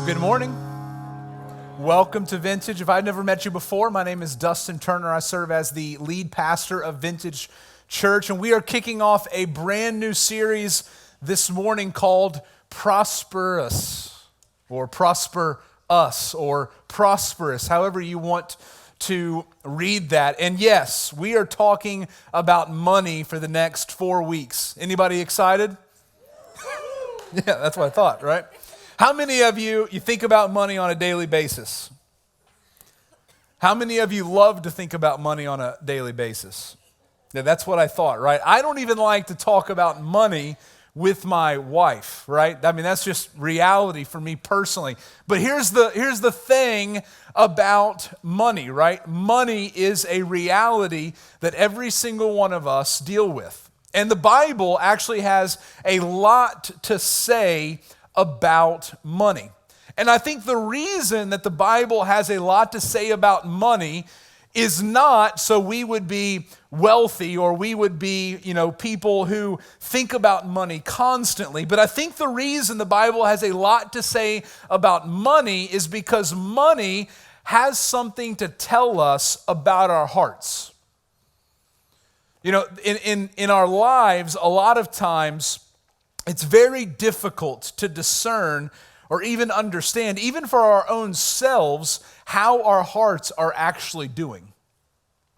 Good morning. Welcome to Vintage. If I've never met you before, my name is Dustin Turner. I serve as the lead pastor of Vintage Church, and we are kicking off a brand new series this morning called Prosper Us, or Prosper Us, or Prosperous, however you want to read that. And yes, we are talking about money for the next 4 weeks. Anybody excited? Yeah, that's what I thought, right? How many of you think about money on a daily basis? How many of you love to think about money on a daily basis? Yeah, that's what I thought, right? I don't even like to talk about money with my wife, right? I mean, that's just reality for me personally. But here's the thing about money, right? Money is a reality that every single one of us deal with. And the Bible actually has a lot to say about money. And I think the reason that the Bible has a lot to say about money is not so we would be wealthy or we would be, people who think about money constantly. But I think the reason the Bible has a lot to say about money is because money has something to tell us about our hearts. In our lives, a lot of times, it's very difficult to discern or even understand, even for our own selves, how our hearts are actually doing.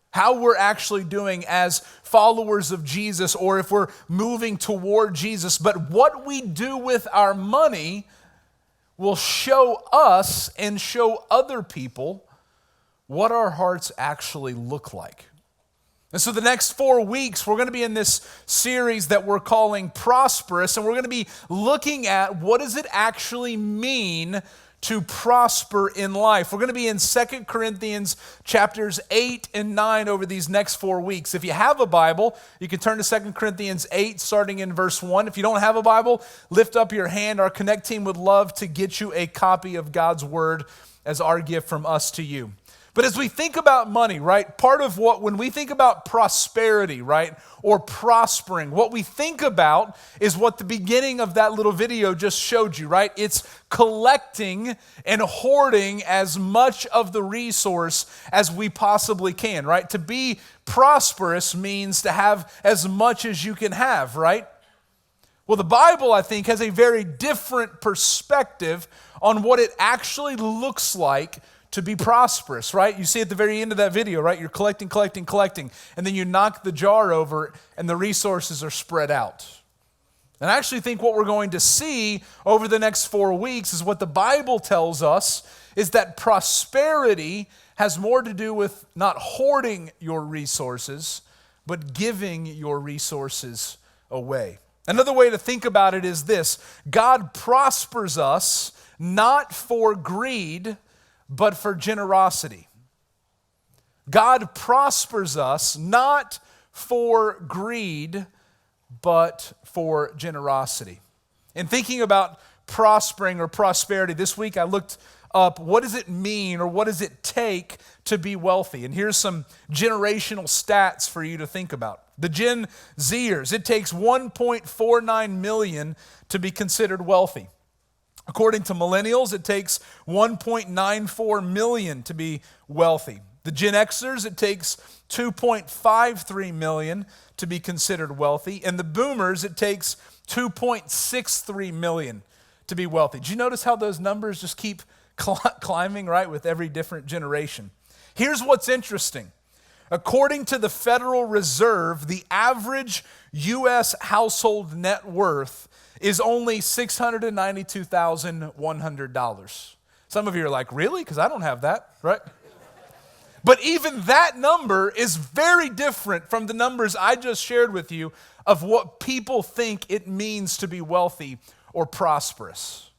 How we're actually doing as followers of Jesus, or if we're moving toward Jesus. But what we do with our money will show us and show other people what our hearts actually look like. And so the next 4 weeks, we're going to be in this series that we're calling Prosperous, and we're going to be looking at what does it actually mean to prosper in life. We're going to be in 2 Corinthians chapters 8 and 9 over these next 4 weeks. If you have a Bible, you can turn to 2 Corinthians 8, starting in verse 1. If you don't have a Bible, lift up your hand. Our Connect team would love to get you a copy of God's Word as our gift from us to you. But as we think about money, right, when we think about prosperity, right, or prospering, what we think about is what the beginning of that little video just showed you, right? It's collecting and hoarding as much of the resource as we possibly can, right? To be prosperous means to have as much as you can have, right? Well, the Bible, I think, has a very different perspective on what it actually looks like to be prosperous, right? You see at the very end of that video, right? You're collecting, and then you knock the jar over and the resources are spread out. And I actually think what we're going to see over the next 4 weeks is what the Bible tells us is that prosperity has more to do with not hoarding your resources, but giving your resources away. Another way to think about it is this: God prospers us not for greed, but for generosity. God prospers us not for greed, but for generosity. In thinking about prospering or prosperity, this week I looked up what does it mean or what does it take to be wealthy? And here's some generational stats for you to think about. The Gen Zers, it takes 1.49 million to be considered wealthy. According to millennials, it takes 1.94 million to be wealthy. The Gen Xers, it takes 2.53 million to be considered wealthy. And the boomers, it takes 2.63 million to be wealthy. Did you notice how those numbers just keep climbing, right, with every different generation? Here's what's interesting. According to the Federal Reserve, the average U.S. household net worth is only $692,100. Some of you are like, really? Because I don't have that, right? But even that number is very different from the numbers I just shared with you of what people think it means to be wealthy or prosperous.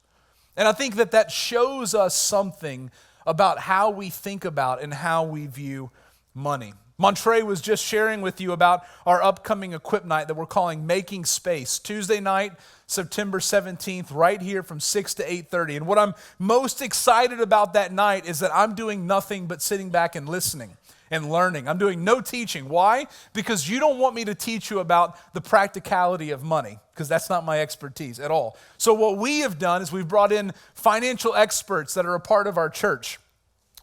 And I think that shows us something about how we think about and how we view money. Montre was just sharing with you about our upcoming Equip Night that we're calling Making Space, Tuesday night, September 17th, right here from 6 to 8:30. And what I'm most excited about that night is that I'm doing nothing but sitting back and listening. and learning. I'm doing no teaching. Why? Because you don't want me to teach you about the practicality of money, because that's not my expertise at all. So what we have done is we've brought in financial experts that are a part of our church.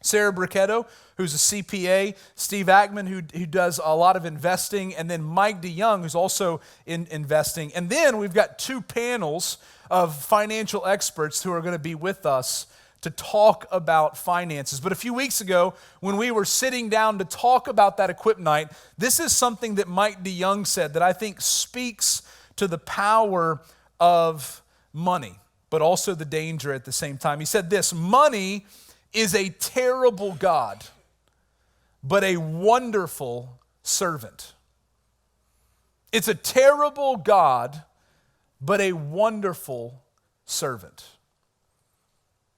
Sarah Bricketto, who's a CPA, Steve Ackman, who does a lot of investing, and then Mike DeYoung, who's also in investing. And then we've got 2 panels of financial experts who are going to be with us to talk about finances. But a few weeks ago, when we were sitting down to talk about that equip night, this is something that Mike DeYoung said that I think speaks to the power of money, but also the danger at the same time. He said this: money is a terrible God, but a wonderful servant. It's a terrible God, but a wonderful servant.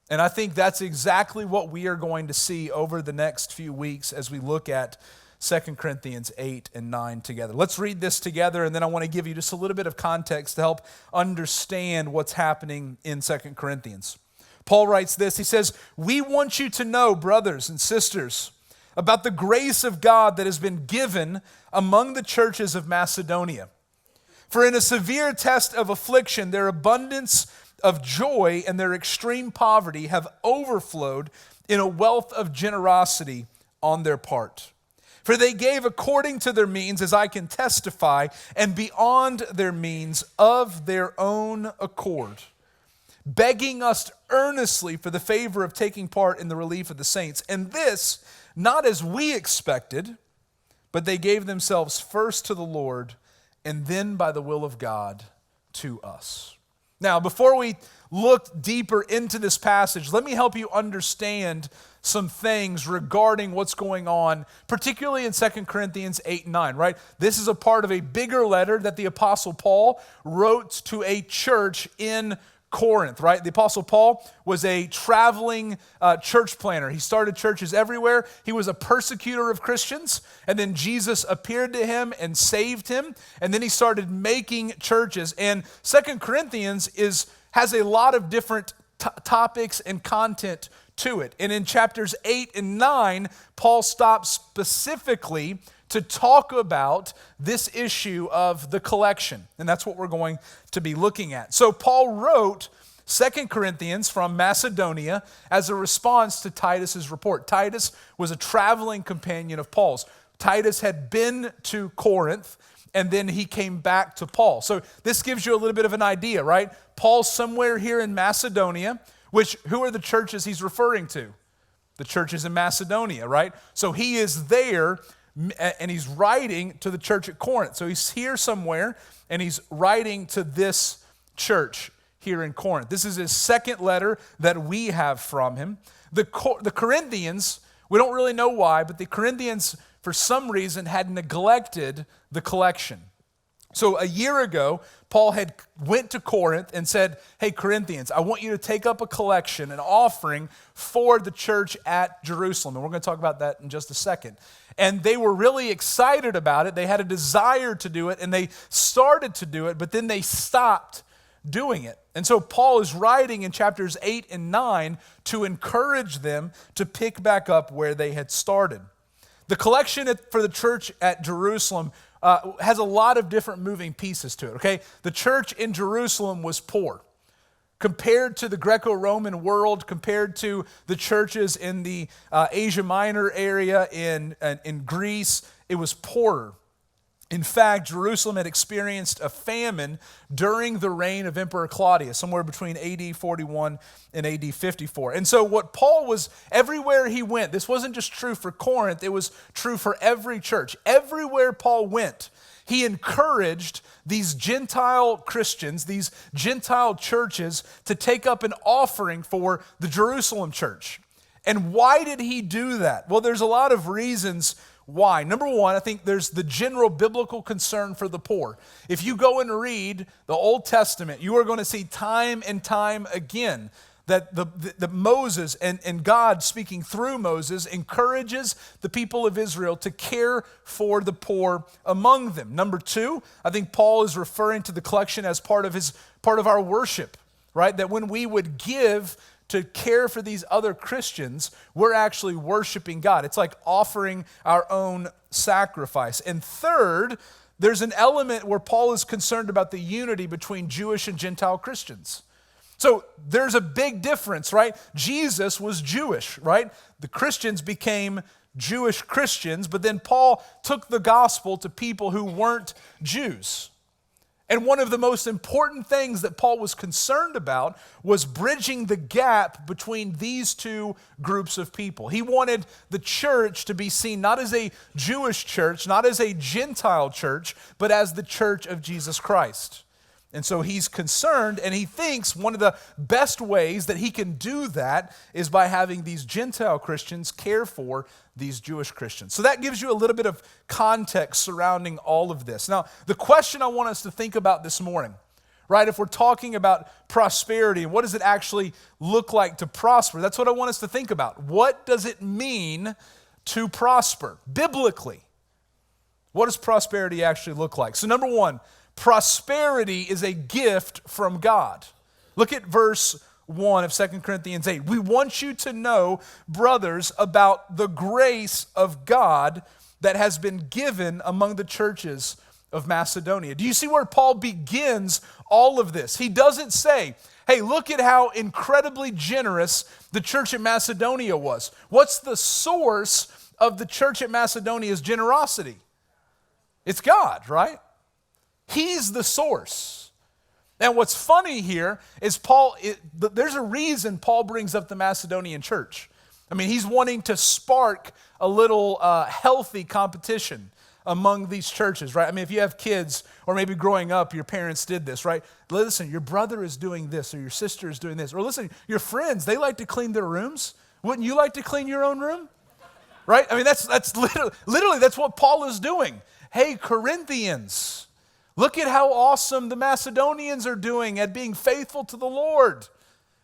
And I think that's exactly what we are going to see over the next few weeks as we look at 2 Corinthians 8 and 9 together. Let's read this together, and then I want to give you just a little bit of context to help understand what's happening in 2 Corinthians. Paul writes this. He says, "We want you to know, brothers and sisters, about the grace of God that has been given among the churches of Macedonia. For in a severe test of affliction, their abundance of joy and their extreme poverty have overflowed in a wealth of generosity on their part. For they gave according to their means, as I can testify, and beyond their means of their own accord, begging us earnestly for the favor of taking part in the relief of the saints. And this, not as we expected, but they gave themselves first to the Lord, and then by the will of God to us." Now, before we look deeper into this passage, let me help you understand some things regarding what's going on, particularly in 2 Corinthians 8 and 9, right? This is a part of a bigger letter that the Apostle Paul wrote to a church in Corinth, right? The Apostle Paul was a traveling church planner. He started churches everywhere. He was a persecutor of Christians, and then Jesus appeared to him and saved him, and then he started making churches. And 2 Corinthians has a lot of different topics and content to it. And in chapters 8 and 9, Paul stops specifically to talk about this issue of the collection. And that's what we're going to be looking at. So Paul wrote 2 Corinthians from Macedonia as a response to Titus's report. Titus was a traveling companion of Paul's. Titus had been to Corinth, and then he came back to Paul. So this gives you a little bit of an idea, right? Paul's somewhere here in Macedonia, which, who are the churches he's referring to? The churches in Macedonia, right? So he is there, and he's writing to the church at Corinth. So he's here somewhere, and he's writing to this church here in Corinth. This is his second letter that we have from him. The Corinthians, we don't really know why, but the Corinthians, for some reason, had neglected the collection. So a year ago, Paul had went to Corinth and said, "Hey, Corinthians, I want you to take up a collection, an offering for the church at Jerusalem." And we're going to talk about that in just a second. And they were really excited about it. They had a desire to do it, and they started to do it, but then they stopped doing it. And so Paul is writing in chapters 8 and 9 to encourage them to pick back up where they had started. The collection for the church at Jerusalem has a lot of different moving pieces to it, okay? The church in Jerusalem was poor. Compared to the Greco-Roman world, compared to the churches in the Asia Minor area in Greece, it was poorer. In fact, Jerusalem had experienced a famine during the reign of Emperor Claudius, somewhere between AD 41 and AD 54. And so what Paul was, everywhere he went, this wasn't just true for Corinth, it was true for every church. Everywhere Paul went, he encouraged these Gentile Christians, these Gentile churches, to take up an offering for the Jerusalem church. And why did he do that? Well, there's a lot of reasons why. Number one, I think there's the general biblical concern for the poor. If you go and read the Old Testament, you are going to see time and time again that the Moses and God speaking through Moses encourages the people of Israel to care for the poor among them. Number two, I think Paul is referring to the collection as part of our worship, right? That when we would give to care for these other Christians, we're actually worshiping God. It's like offering our own sacrifice. And third, there's an element where Paul is concerned about the unity between Jewish and Gentile Christians. So there's a big difference, right? Jesus was Jewish, right? The Christians became Jewish Christians, but then Paul took the gospel to people who weren't Jews. And one of the most important things that Paul was concerned about was bridging the gap between these two groups of people. He wanted the church to be seen not as a Jewish church, not as a Gentile church, but as the church of Jesus Christ. And so he's concerned, and he thinks one of the best ways that he can do that is by having these Gentile Christians care for these Jewish Christians. So that gives you a little bit of context surrounding all of this. Now, the question I want us to think about this morning, right, if we're talking about prosperity, and what does it actually look like to prosper? That's what I want us to think about. What does it mean to prosper biblically? What does prosperity actually look like? So number one, prosperity is a gift from God. Look at verse 1 of 2 Corinthians 8. We want you to know, brothers, about the grace of God that has been given among the churches of Macedonia. Do you see where Paul begins all of this? He doesn't say, hey, look at how incredibly generous the church at Macedonia was. What's the source of the church at Macedonia's generosity? It's God, right? He's the source. And what's funny here is there's a reason Paul brings up the Macedonian church. I mean, he's wanting to spark a little healthy competition among these churches, right? I mean, if you have kids or maybe growing up, your parents did this, right? Listen, your brother is doing this or your sister is doing this. Or listen, your friends, they like to clean their rooms. Wouldn't you like to clean your own room? Right? I mean, that's literally that's what Paul is doing. Hey, Corinthians, look at how awesome the Macedonians are doing at being faithful to the Lord.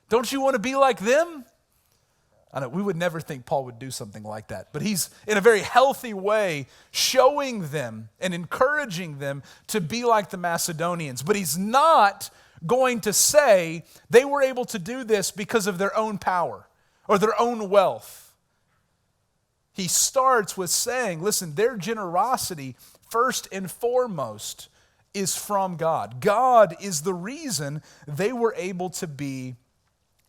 Don't you want to be like them? I know we would never think Paul would do something like that, but he's in a very healthy way showing them and encouraging them to be like the Macedonians. But he's not going to say they were able to do this because of their own power or their own wealth. He starts with saying, listen, their generosity, first and foremost, is from God. God is the reason they were able to be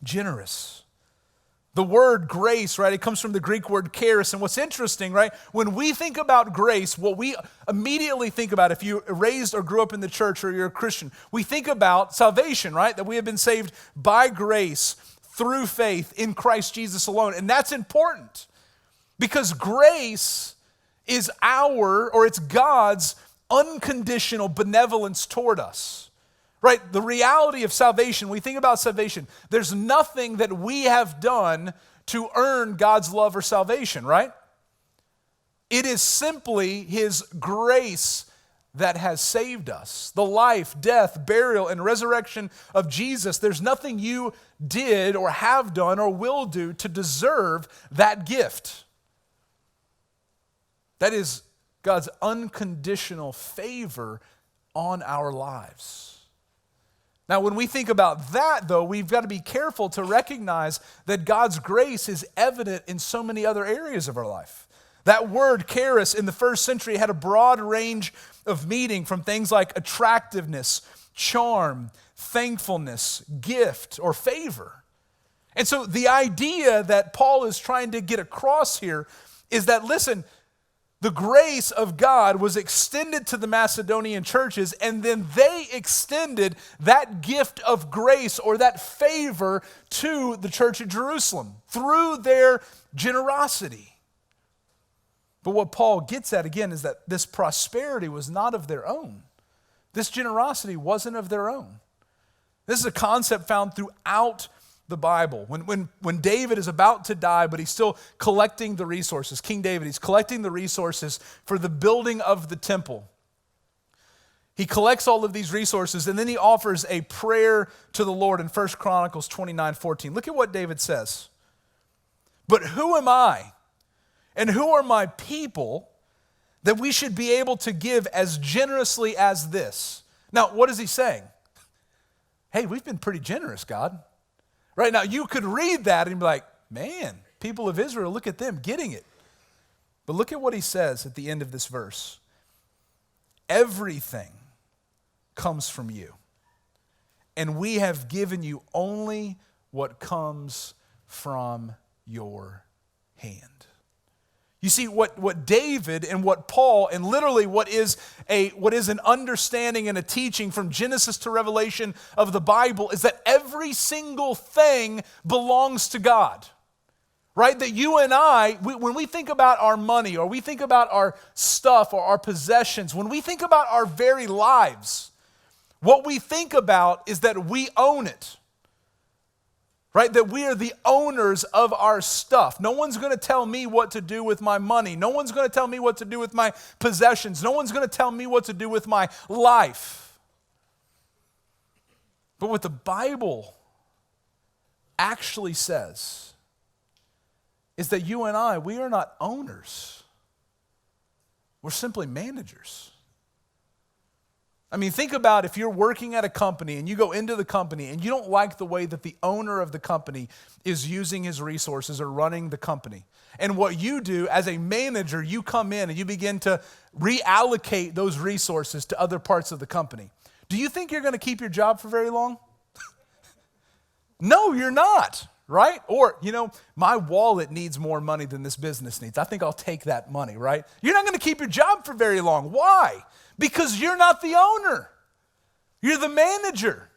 generous. The word grace, right, it comes from the Greek word charis. And what's interesting, right, when we think about grace, what we immediately think about, if you raised or grew up in the church or you're a Christian, we think about salvation, right, that we have been saved by grace through faith in Christ Jesus alone. And that's important because grace is it's God's unconditional benevolence toward us, right? The reality of salvation, we think about salvation, there's nothing that we have done to earn God's love or salvation, right? It is simply His grace that has saved us. The life, death, burial, and resurrection of Jesus, there's nothing you did or have done or will do to deserve that gift. That is God's unconditional favor on our lives. Now, when we think about that, though, we've got to be careful to recognize that God's grace is evident in so many other areas of our life. That word charis in the first century had a broad range of meaning, from things like attractiveness, charm, thankfulness, gift, or favor. And so the idea that Paul is trying to get across here is that, listen, the grace of God was extended to the Macedonian churches, and then they extended that gift of grace or that favor to the church of Jerusalem through their generosity. But what Paul gets at again is that this prosperity was not of their own. This generosity wasn't of their own. This is a concept found throughout the Bible. When David is about to die, but he's still collecting the resources, King David, he's collecting the resources for the building of the temple. He collects all of these resources, and then he offers a prayer to the Lord in 1 Chronicles 29:14. Look at what David says. But who am I, and who are my people, that we should be able to give as generously as this? Now, what is he saying? Hey, we've been pretty generous, God. Right now, you could read that and be like, man, people of Israel, look at them getting it. But look at what he says at the end of this verse. Everything comes from you, and we have given you only what comes from your hand. You see, what David and what Paul and literally what is an understanding and a teaching from Genesis to Revelation of the Bible is that every single thing belongs to God. Right? That you and I, when we think about our money or we think about our stuff or our possessions, when we think about our very lives, what we think about is that we own it. Right? That we are the owners of our stuff. No one's going to tell me what to do with my money. No one's going to tell me what to do with my possessions. No one's going to tell me what to do with my life. But what the Bible actually says is that you and I, we are not owners. We're simply managers. I mean, think about if you're working at a company and you go into the company and you don't like the way that the owner of the company is using his resources or running the company. And what you do as a manager, you come in and you begin to reallocate those resources to other parts of the company. Do you think you're going to keep your job for very long? No, you're not. Right? Or, my wallet needs more money than this business needs. I think I'll take that money, right? You're not going to keep your job for very long. Why? Because you're not the owner. You're the manager.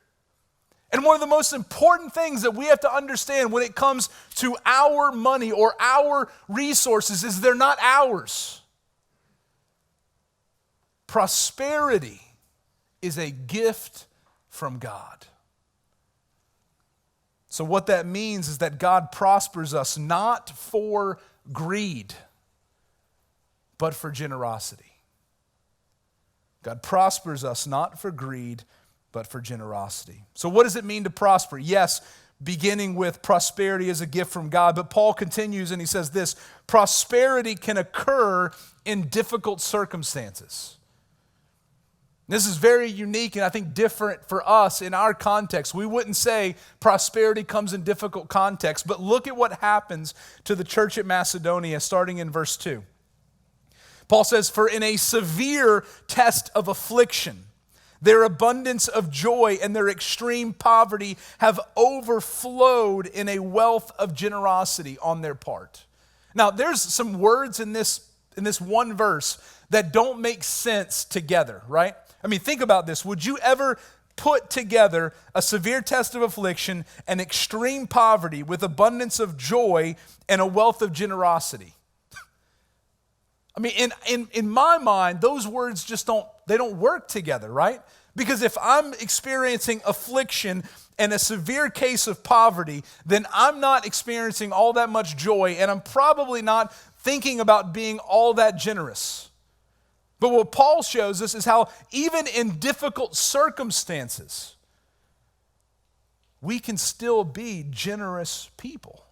And one of the most important things that we have to understand when it comes to our money or our resources is they're not ours. Prosperity is a gift from God. So what that means is that God prospers us not for greed, but for generosity. God prospers us not for greed, but for generosity. So what does it mean to prosper? Yes, beginning with prosperity as a gift from God, but Paul continues and he says this, prosperity can occur in difficult circumstances. This is very unique and I think different for us in our context. We wouldn't say prosperity comes in difficult contexts, but look at what happens to the church at Macedonia starting in verse 2. Paul says, for in a severe test of affliction, their abundance of joy and their extreme poverty have overflowed in a wealth of generosity on their part. Now, there's some words in this one verse that don't make sense together, right? I mean, think about this. Would you ever put together a severe test of affliction and extreme poverty with abundance of joy and a wealth of generosity? I mean, in my mind, those words just don't work together, right? Because if I'm experiencing affliction and a severe case of poverty, then I'm not experiencing all that much joy, and I'm probably not thinking about being all that generous. But what Paul shows us is how even in difficult circumstances, we can still be generous people.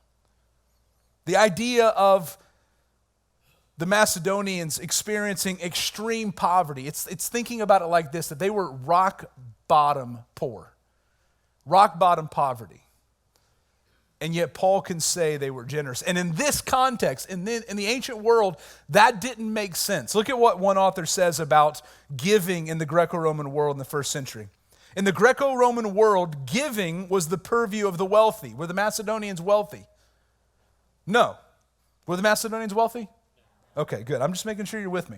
The idea of the Macedonians experiencing extreme poverty, it's thinking about it like this, that they were rock bottom poor, rock bottom poverty. And yet Paul can say they were generous. And in this context, in the ancient world, that didn't make sense. Look at what one author says about giving in the Greco-Roman world in the first century. In the Greco-Roman world, giving was the purview of the wealthy. Were the Macedonians wealthy? No. Were the Macedonians wealthy? Okay, good. I'm just making sure you're with me.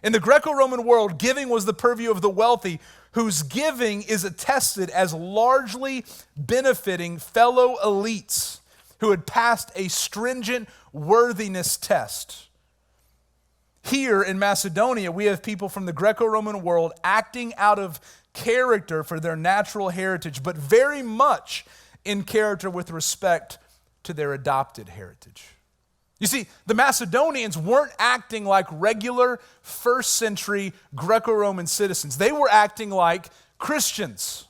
In the Greco-Roman world, giving was the purview of the wealthy, whose giving is attested as largely benefiting fellow elites who had passed a stringent worthiness test. Here in Macedonia, we have people from the Greco-Roman world acting out of character for their natural heritage, but very much in character with respect to their adopted heritage. You see, the Macedonians weren't acting like regular first century Greco-Roman citizens. They were acting like Christians.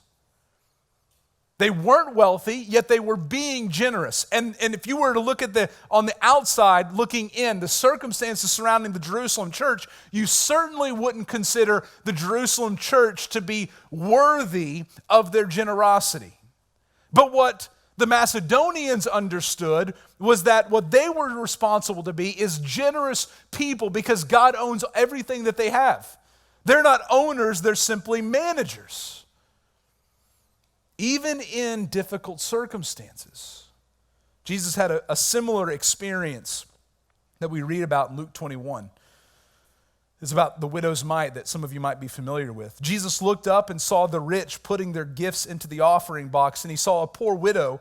They weren't wealthy, yet they were being generous. And if you were to look at on the outside, looking in, the circumstances surrounding the Jerusalem church, you certainly wouldn't consider the Jerusalem church to be worthy of their generosity. But what the Macedonians understood was that what they were responsible to be is generous people because God owns everything that they have. They're not owners, they're simply managers. Even in difficult circumstances. Jesus had a similar experience that we read about in Luke 21. It's about the widow's mite that some of you might be familiar with. Jesus looked up and saw the rich putting their gifts into the offering box, and he saw a poor widow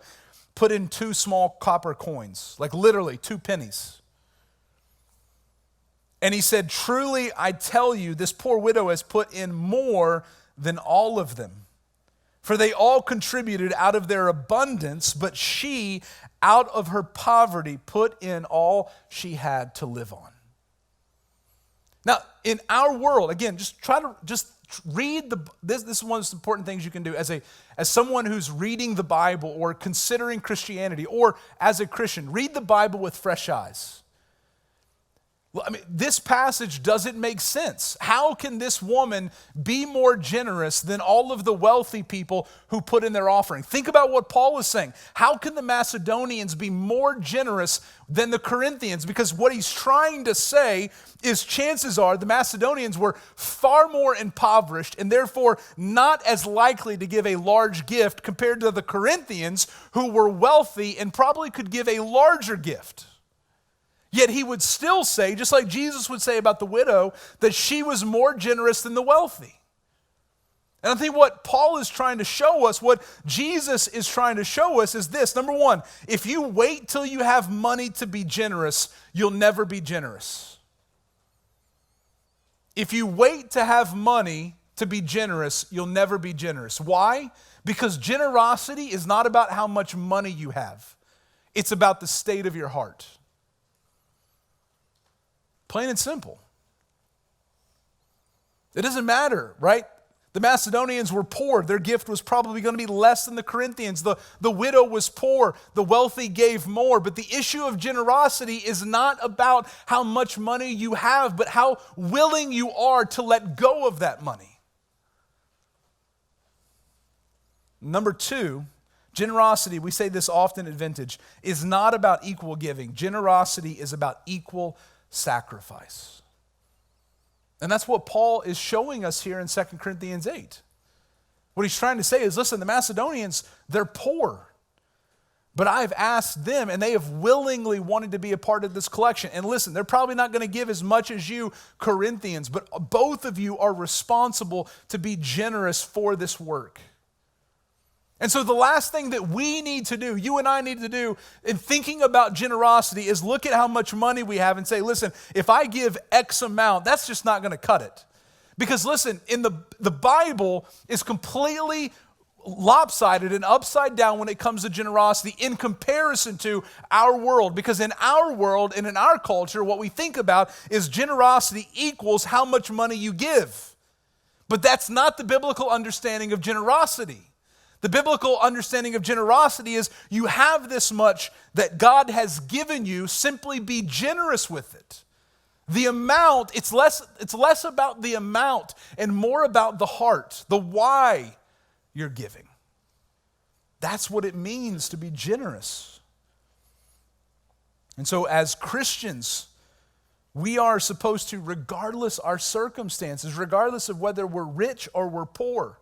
put in 2 small copper coins, like literally 2 pennies. And he said, "Truly, I tell you, this poor widow has put in more than all of them. For they all contributed out of their abundance, but she, out of her poverty, put in all she had to live on." Now, in our world, again, just read this is one of the most important things you can do as someone who's reading the Bible or considering Christianity, or as a Christian, read the Bible with fresh eyes. I mean, this passage doesn't make sense. How can this woman be more generous than all of the wealthy people who put in their offering? Think about what Paul is saying. How can the Macedonians be more generous than the Corinthians? Because what he's trying to say is chances are the Macedonians were far more impoverished and therefore not as likely to give a large gift compared to the Corinthians, who were wealthy and probably could give a larger gift. Yet he would still say, just like Jesus would say about the widow, that she was more generous than the wealthy. And I think what Paul is trying to show us, what Jesus is trying to show us is this. Number one, if you wait till you have money to be generous, you'll never be generous. If you wait to have money to be generous, you'll never be generous. Why? Because generosity is not about how much money you have. It's about the state of your heart. Plain and simple. It doesn't matter, right? The Macedonians were poor. Their gift was probably going to be less than the Corinthians. The widow was poor. The wealthy gave more. But the issue of generosity is not about how much money you have, but how willing you are to let go of that money. Number two, generosity, we say this often at Vintage, is not about equal giving. Generosity is about equal sacrifice. And that's what Paul is showing us here in 2 Corinthians 8. What he's trying to say is, listen, the Macedonians, they're poor. But I've asked them, and they have willingly wanted to be a part of this collection. And listen, they're probably not going to give as much as you Corinthians, but both of you are responsible to be generous for this work. And so the last thing that we need to do, you and I need to do in thinking about generosity, is look at how much money we have and say, listen, if I give X amount, that's just not going to cut it. Because listen, in the Bible is completely lopsided and upside down when it comes to generosity in comparison to our world. Because in our world and in our culture, what we think about is generosity equals how much money you give. But that's not the biblical understanding of generosity. The biblical understanding of generosity is you have this much that God has given you, simply be generous with it. The amount, it's less about the amount and more about the heart, the why you're giving. That's what it means to be generous. And so as Christians, we are supposed to, regardless our circumstances, regardless of whether we're rich or we're poor,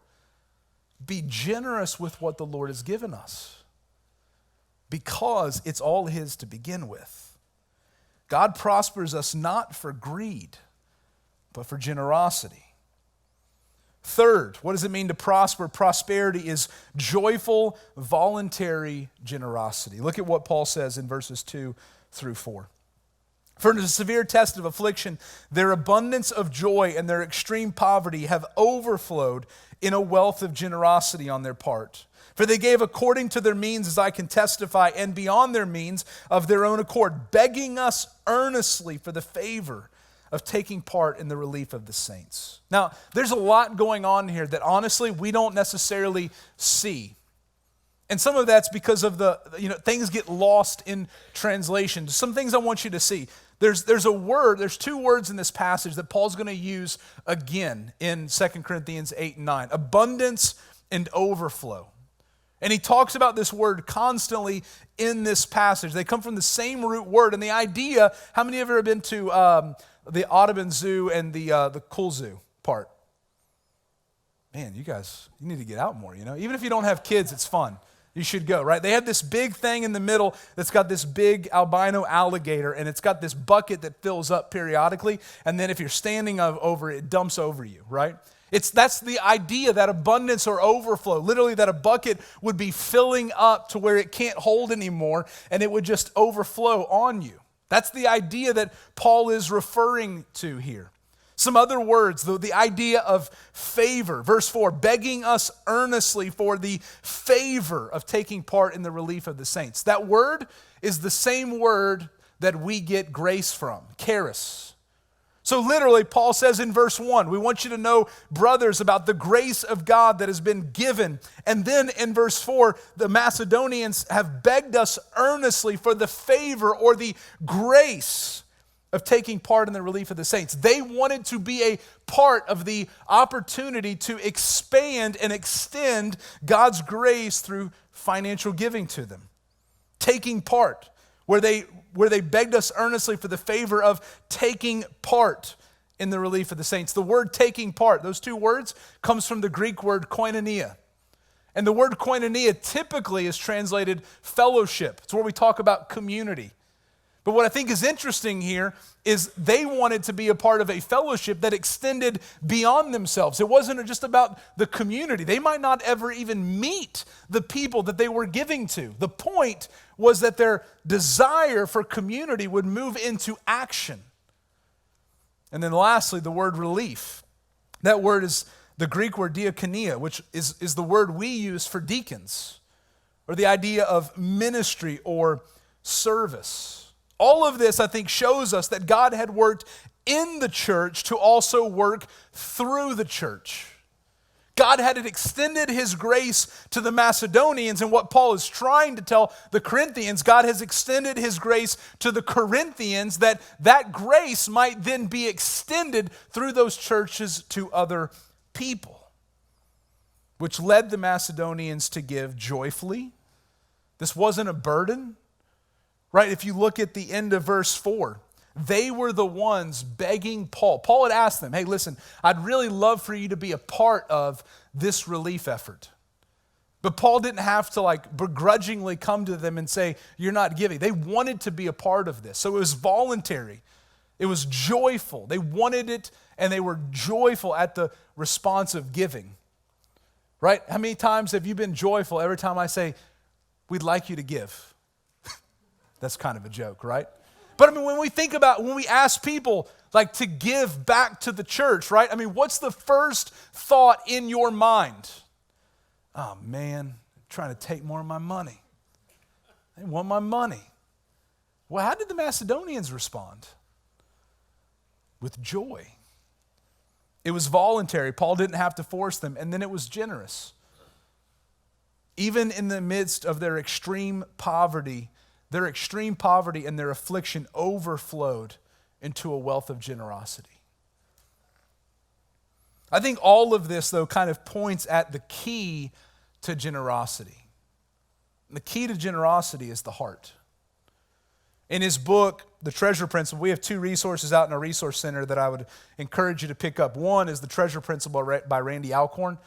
be generous with what the Lord has given us, because it's all His to begin with. God prospers us not for greed, but for generosity. Third, what does it mean to prosper? Prosperity is joyful, voluntary generosity. Look at what Paul says in verses 2 through 4. For in a severe test of affliction, their abundance of joy and their extreme poverty have overflowed in a wealth of generosity on their part. For they gave according to their means, as I can testify, and beyond their means of their own accord, begging us earnestly for the favor of taking part in the relief of the saints. Now, there's a lot going on here that honestly we don't necessarily see. And some of that's because of things get lost in translation. Some things I want you to see. There's two words in this passage that Paul's going to use again in 2 Corinthians 8 and 9. Abundance and overflow. And he talks about this word constantly in this passage. They come from the same root word. And the idea, how many of you have been to the Audubon Zoo and the Cool Zoo part? Man, you guys, you need to get out more, Even if you don't have kids, it's fun. You should go, right? They have this big thing in the middle that's got this big albino alligator, and it's got this bucket that fills up periodically, and then if you're standing over it, it dumps over you, right? That's the idea, that abundance or overflow, literally that a bucket would be filling up to where it can't hold anymore, and it would just overflow on you. That's the idea that Paul is referring to here. Some other words, the idea of favor. Verse 4, begging us earnestly for the favor of taking part in the relief of the saints. That word is the same word that we get grace from, charis. So literally, Paul says in verse 1, we want you to know, brothers, about the grace of God that has been given. And then in verse 4, the Macedonians have begged us earnestly for the favor or the grace of taking part in the relief of the saints. They wanted to be a part of the opportunity to expand and extend God's grace through financial giving to them. Taking part, where they begged us earnestly for the favor of taking part in the relief of the saints. The word taking part, those two words, comes from the Greek word koinonia. And the word koinonia typically is translated fellowship. It's where we talk about community. But what I think is interesting here is they wanted to be a part of a fellowship that extended beyond themselves. It wasn't just about the community. They might not ever even meet the people that they were giving to. The point was that their desire for community would move into action. And then lastly, the word relief. That word is the Greek word diakonia, which is the word we use for deacons, or the idea of ministry or service. All of this, I think, shows us that God had worked in the church to also work through the church. God had extended his grace to the Macedonians, and what Paul is trying to tell the Corinthians, God has extended his grace to the Corinthians, that grace might then be extended through those churches to other people, which led the Macedonians to give joyfully. This wasn't a burden. Right, if you look at the end of verse 4, they were the ones begging Paul. Paul had asked them, hey, listen, I'd really love for you to be a part of this relief effort. But Paul didn't have to begrudgingly come to them and say, you're not giving. They wanted to be a part of this. So it was voluntary. It was joyful. They wanted it, and they were joyful at the response of giving. Right? How many times have you been joyful every time I say, we'd like you to give? That's kind of a joke, right? But I mean, when we ask people to give back to the church, right? I mean, what's the first thought in your mind? Oh man, trying to take more of my money. They want my money. Well, how did the Macedonians respond? With joy. It was voluntary. Paul didn't have to force them, and then it was generous. Even in the midst of their extreme poverty and their affliction overflowed into a wealth of generosity. I think all of this, though, kind of points at the key to generosity. And the key to generosity is the heart. In his book, The Treasure Principle, we have two resources out in our resource center that I would encourage you to pick up. One is The Treasure Principle by Randy Alcorn.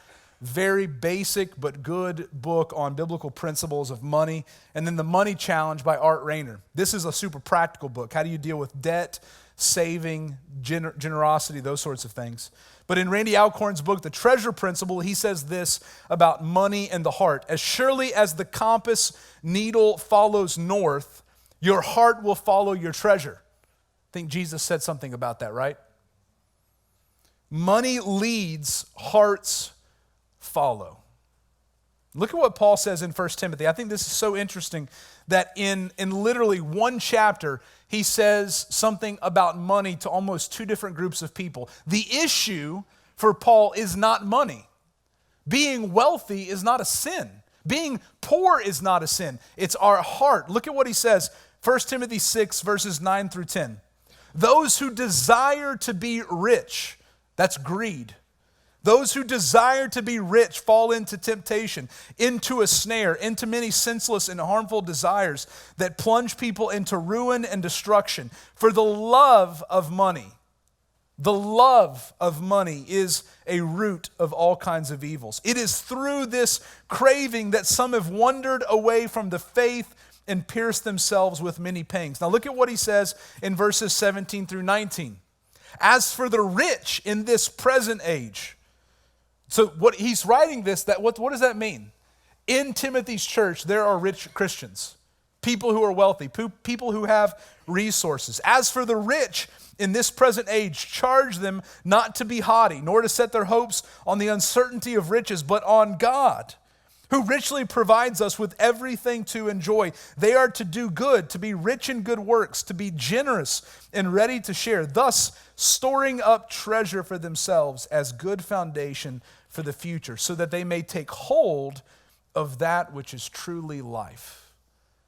Very basic but good book on biblical principles of money. And then The Money Challenge by Art Rayner. This is a super practical book. How do you deal with debt, saving, generosity, those sorts of things. But in Randy Alcorn's book, The Treasure Principle, he says this about money and the heart. As surely as the compass needle follows north, your heart will follow your treasure. I think Jesus said something about that, right? Money leads, hearts follow. Look at what Paul says in 1 Timothy. I think this is so interesting that in literally one chapter, he says something about money to almost two different groups of people. The issue for Paul is not money. Being wealthy is not a sin. Being poor is not a sin. It's our heart. Look at what he says, 1 Timothy 6, verses 9 through 10. Those who desire to be rich, that's greed, Those who desire to be rich fall into temptation, into a snare, into many senseless and harmful desires that plunge people into ruin and destruction. For the love of money is a root of all kinds of evils. It is through this craving that some have wandered away from the faith and pierced themselves with many pangs. Now look at what he says in verses 17 through 19. As for the rich in this present age. So what he's writing this, what does that mean? In Timothy's church, there are rich Christians, people who are wealthy, people who have resources. As for the rich in this present age, charge them not to be haughty, nor to set their hopes on the uncertainty of riches, but on God, who richly provides us with everything to enjoy. They are to do good, to be rich in good works, to be generous and ready to share, thus storing up treasure for themselves as good foundation for the future, so that they may take hold of that which is truly life.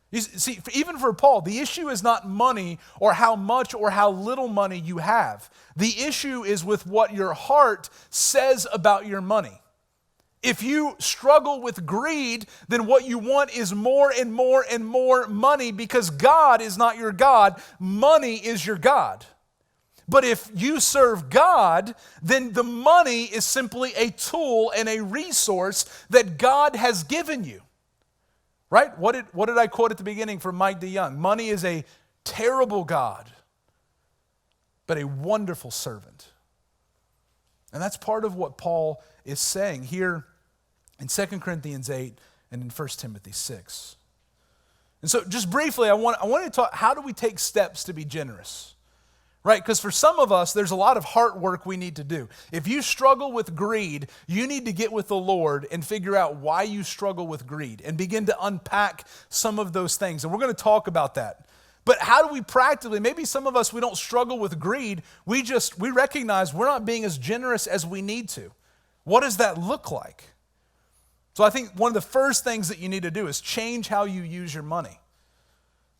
You see, even for Paul, the issue is not money or how much or how little money you have. The issue is with what your heart says about your money. If you struggle with greed, then what you want is more and more and more money, because God is not your God. Money is your God. But if you serve God, then the money is simply a tool and a resource that God has given you. Right? What did I quote at the beginning from Mike DeYoung? Money is a terrible God, but a wonderful servant. And that's part of what Paul is saying here in 2 Corinthians 8 and in 1 Timothy 6. And so just briefly, I want to talk, how do we take steps to be generous? Right? Because for some of us, there's a lot of heart work we need to do. If you struggle with greed, you need to get with the Lord and figure out why you struggle with greed and begin to unpack some of those things. And we're going to talk about that. But how do we practically, maybe some of us, we don't struggle with greed. We recognize we're not being as generous as we need to. What does that look like? So I think one of the first things that you need to do is change how you use your money.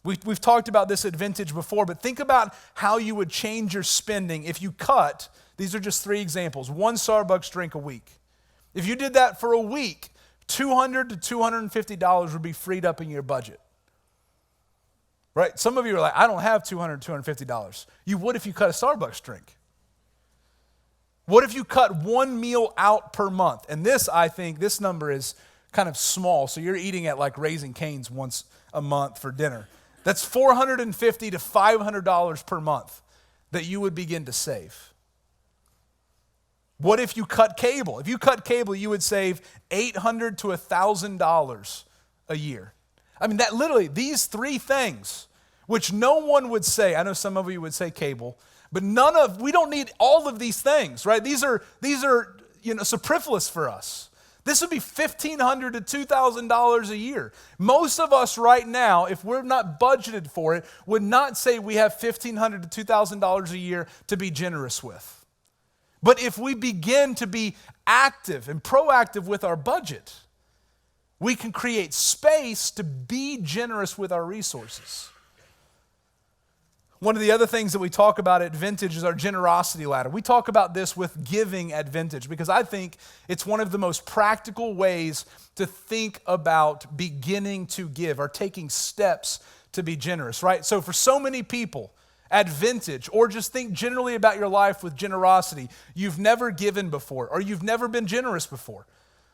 We've talked about this at Vintage before, but think about how you would change your spending if you cut, these are just 3 examples, 1 Starbucks drink a week. If you did that for a week, $200 to $250 would be freed up in your budget. Right? Some of you are like, I don't have $200, $250. You would if you cut a Starbucks drink. What if you cut 1 meal out per month? And I think this number is kind of small, so you're eating at like Raising Cane's once a month for dinner. That's $450 to $500 per month that you would begin to save. What if you cut cable? If you cut cable, you would save $800 to $1,000 a year. I mean, that literally, these 3 things, which no one would say, I know some of you would say cable, but we don't need all of these things, right? These are superfluous for us. This would be $1,500 to $2,000 a year. Most of us right now, if we're not budgeted for it, would not say we have $1,500 to $2,000 a year to be generous with. But if we begin to be active and proactive with our budget, we can create space to be generous with our resources. One of the other things that we talk about at Vintage is our generosity ladder. We talk about this with giving at Vintage because I think it's one of the most practical ways to think about beginning to give or taking steps to be generous, right? So for so many people at Vintage, or just think generally about your life with generosity, you've never given before or you've never been generous before.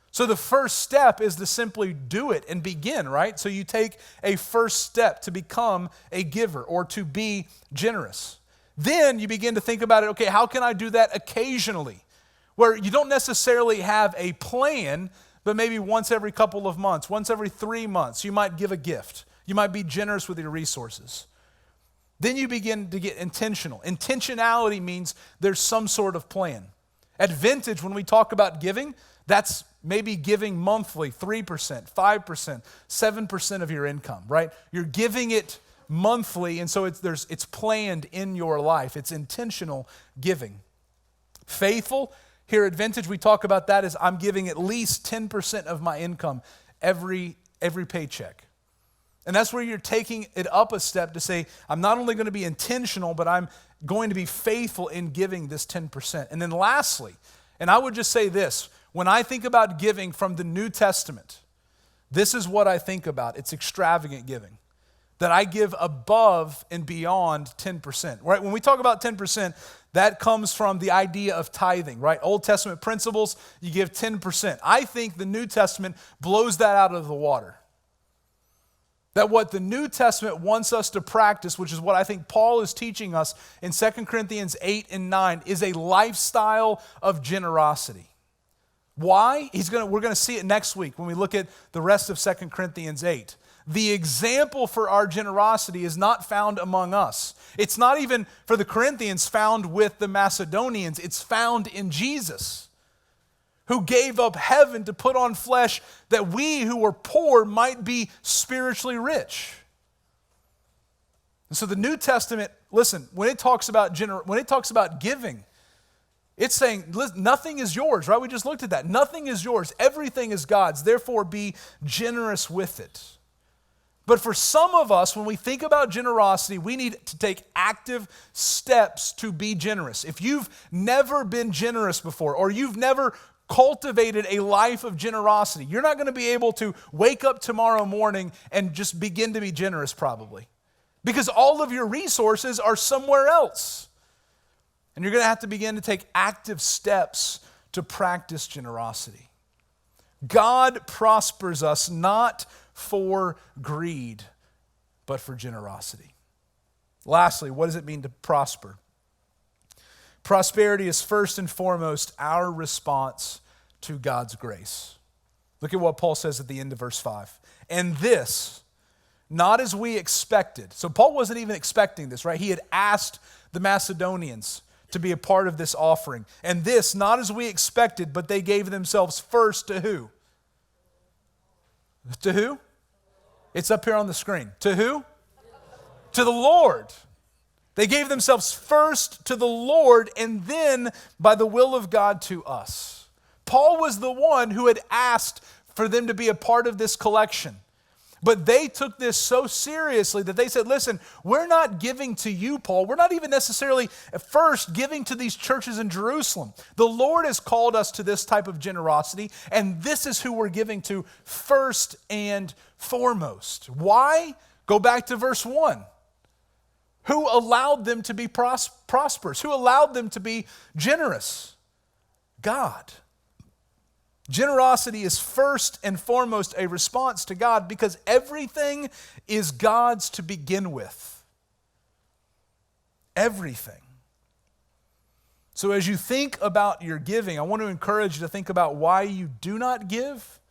So the first step is to simply do it and begin, right? So you take a first step to become a giver or to be generous. Then you begin to think about it, okay, how can I do that occasionally? Where you don't necessarily have a plan, but maybe once every couple of months, once every 3 months, you might give a gift. You might be generous with your resources. Then you begin to get intentional. Intentionality means there's some sort of plan. At Vintage, when we talk about giving, that's maybe giving monthly 3%, 5%, 7% of your income, right? You're giving it monthly, and so it's planned in your life. It's intentional giving. Faithful, here at Vintage, we talk about that as I'm giving at least 10% of my income every paycheck. And that's where you're taking it up a step to say, I'm not only going to be intentional, but I'm going to be faithful in giving this 10%. And then lastly, And I would just say this, when I think about giving from the New Testament, this is what I think about. It's extravagant giving. That I give above and beyond 10%. Right? When we talk about 10%, that comes from the idea of tithing, right? Old Testament principles, you give 10%. I think the New Testament blows that out of the water. That what the New Testament wants us to practice, which is what I think Paul is teaching us in 2 Corinthians 8 and 9, is a lifestyle of generosity. Why? We're going to see it next week when we look at the rest of 2 Corinthians 8. The example for our generosity is not found among us. It's not even for the Corinthians found with the Macedonians. It's found in Jesus, who gave up heaven to put on flesh that we who were poor might be spiritually rich. And so the New Testament, listen, when it talks about giving, it's saying, listen, nothing is yours, right? We just looked at that. Nothing is yours. Everything is God's. Therefore, be generous with it. But for some of us, when we think about generosity, we need to take active steps to be generous. If you've never been generous before, or you've never cultivated a life of generosity, you're not going to be able to wake up tomorrow morning and just begin to be generous probably. Because all of your resources are somewhere else. And you're going to have to begin to take active steps to practice generosity. God prospers us not for greed, but for generosity. Lastly, what does it mean to prosper? Prosperity is first and foremost our response to God's grace. Look at what Paul says at the end of verse 5. And this, not as we expected. So Paul wasn't even expecting this, right? He had asked the Macedonians to be a part of this offering. And this, not as we expected, but they gave themselves first to who? To who? It's up here on the screen. To who? To the Lord. They gave themselves first to the Lord and then by the will of God to us. Paul was the one who had asked for them to be a part of this collection. But they took this so seriously that they said, listen, we're not giving to you, Paul. We're not even necessarily at first giving to these churches in Jerusalem. The Lord has called us to this type of generosity, and this is who we're giving to first and foremost. Why? Go back to verse 1. Who allowed them to be prosperous? Who allowed them to be generous? God. Generosity is first and foremost a response to God because everything is God's to begin with. Everything. So as you think about your giving, I want to encourage you to think about why you do not give,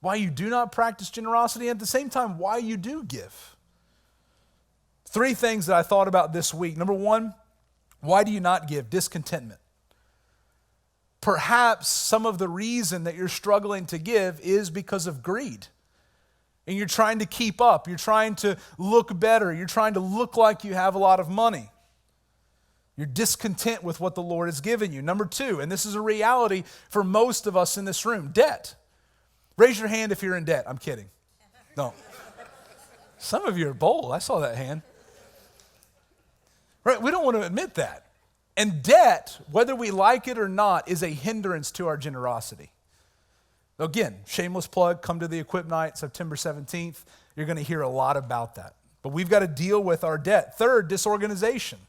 why you do not practice generosity, and at the same time, why you do give. 3 things that I thought about this week. Number 1, why do you not give? Discontentment. Perhaps some of the reason that you're struggling to give is because of greed. And you're trying to keep up. You're trying to look better. You're trying to look like you have a lot of money. You're discontent with what the Lord has given you. Number 2, and this is a reality for most of us in this room, debt. Raise your hand if you're in debt. I'm kidding. No. Some of you are bold. I saw that hand. Right? We don't want to admit that. And debt, whether we like it or not, is a hindrance to our generosity. Again, shameless plug, come to the Equip Night, September 17th. You're going to hear a lot about that. But we've got to deal with our debt. 3rd, disorganization.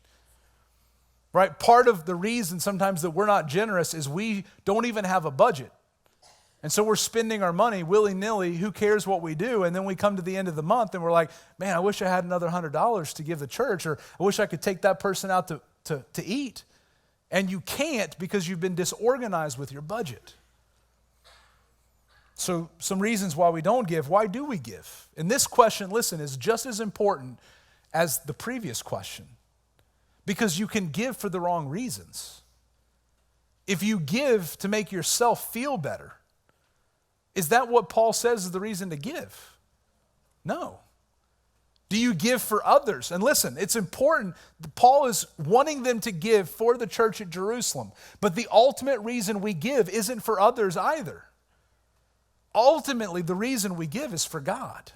Right? Part of the reason sometimes that we're not generous is we don't even have a budget. And so we're spending our money willy-nilly, who cares what we do? And then we come to the end of the month and we're like, man, I wish I had another $100 to give the church, or I wish I could take that person out to eat. And you can't because you've been disorganized with your budget. So some reasons why we don't give. Why do we give? And this question, listen, is just as important as the previous question. Because you can give for the wrong reasons. If you give to make yourself feel better, is that what Paul says is the reason to give? No. Do you give for others? And listen, it's important. Paul is wanting them to give for the church at Jerusalem. But the ultimate reason we give isn't for others either. Ultimately, the reason we give is for God.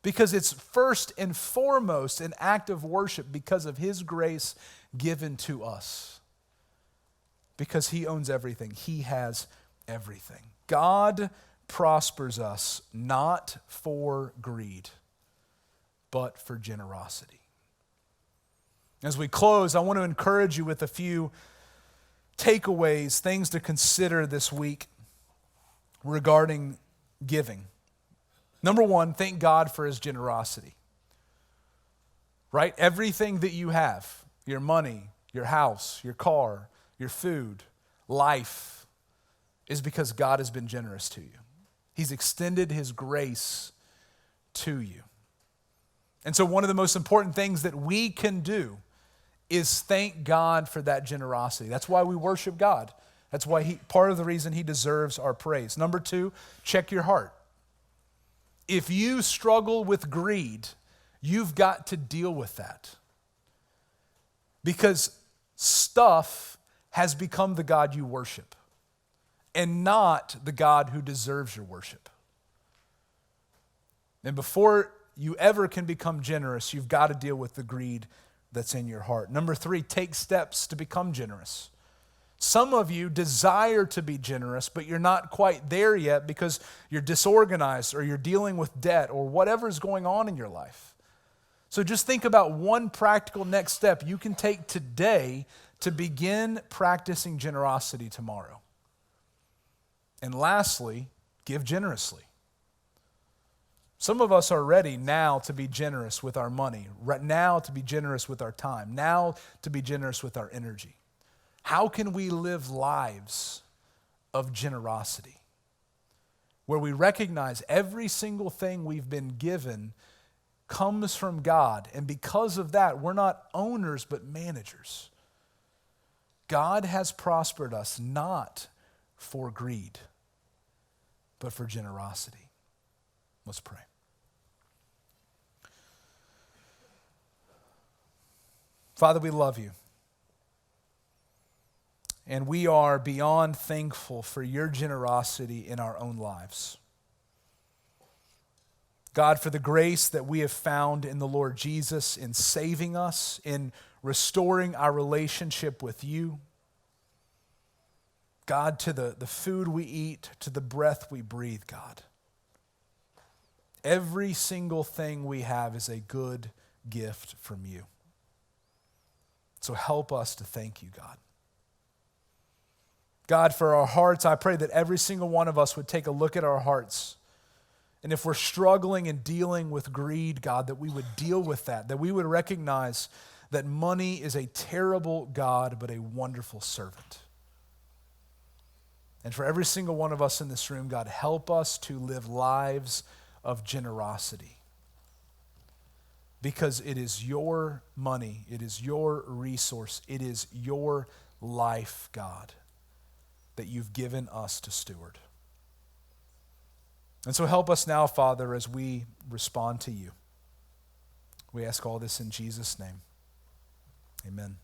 Because it's first and foremost an act of worship because of His grace given to us. because he owns everything. He has everything. God prospers us not for greed, but for generosity. As we close, I want to encourage you with a few takeaways, things to consider this week regarding giving. Number one, thank God for his generosity. Right? Everything that you have, your money, your house, your car, your food, life, is because God has been generous to you. He's extended his grace to you. And so one of the most important things that we can do is thank God for that generosity. That's why we worship God. That's why part of the reason he deserves our praise. Number two, check your heart. If you struggle with greed, you've got to deal with that. Because stuff has become the God you worship and not the God who deserves your worship. And before you ever can become generous, you've got to deal with the greed that's in your heart. Number three, take steps to become generous. Some of you desire to be generous, but you're not quite there yet because you're disorganized or you're dealing with debt or whatever's going on in your life. So just think about one practical next step you can take today to begin practicing generosity tomorrow. And lastly, give generously. Some of us are ready now to be generous with our money, now to be generous with our time, now to be generous with our energy. How can we live lives of generosity where we recognize every single thing we've been given comes from God, and because of that, we're not owners but managers. God has prospered us not for greed, but for generosity. Let's pray. Father, we love you. And we are beyond thankful for your generosity in our own lives. God, for the grace that we have found in the Lord Jesus in saving us, in restoring our relationship with you. God, to the food we eat, to the breath we breathe, God. Every single thing we have is a good gift from you. So help us to thank you, God. God, for our hearts, I pray that every single one of us would take a look at our hearts. And if we're struggling and dealing with greed, God, that we would deal with that we would recognize that money is a terrible God, but a wonderful servant. And for every single one of us in this room, God, help us to live lives of generosity. Because it is your money, it is your resource, it is your life, God, that you've given us to steward. And so help us now, Father, as we respond to you. We ask all this in Jesus' name. Amen.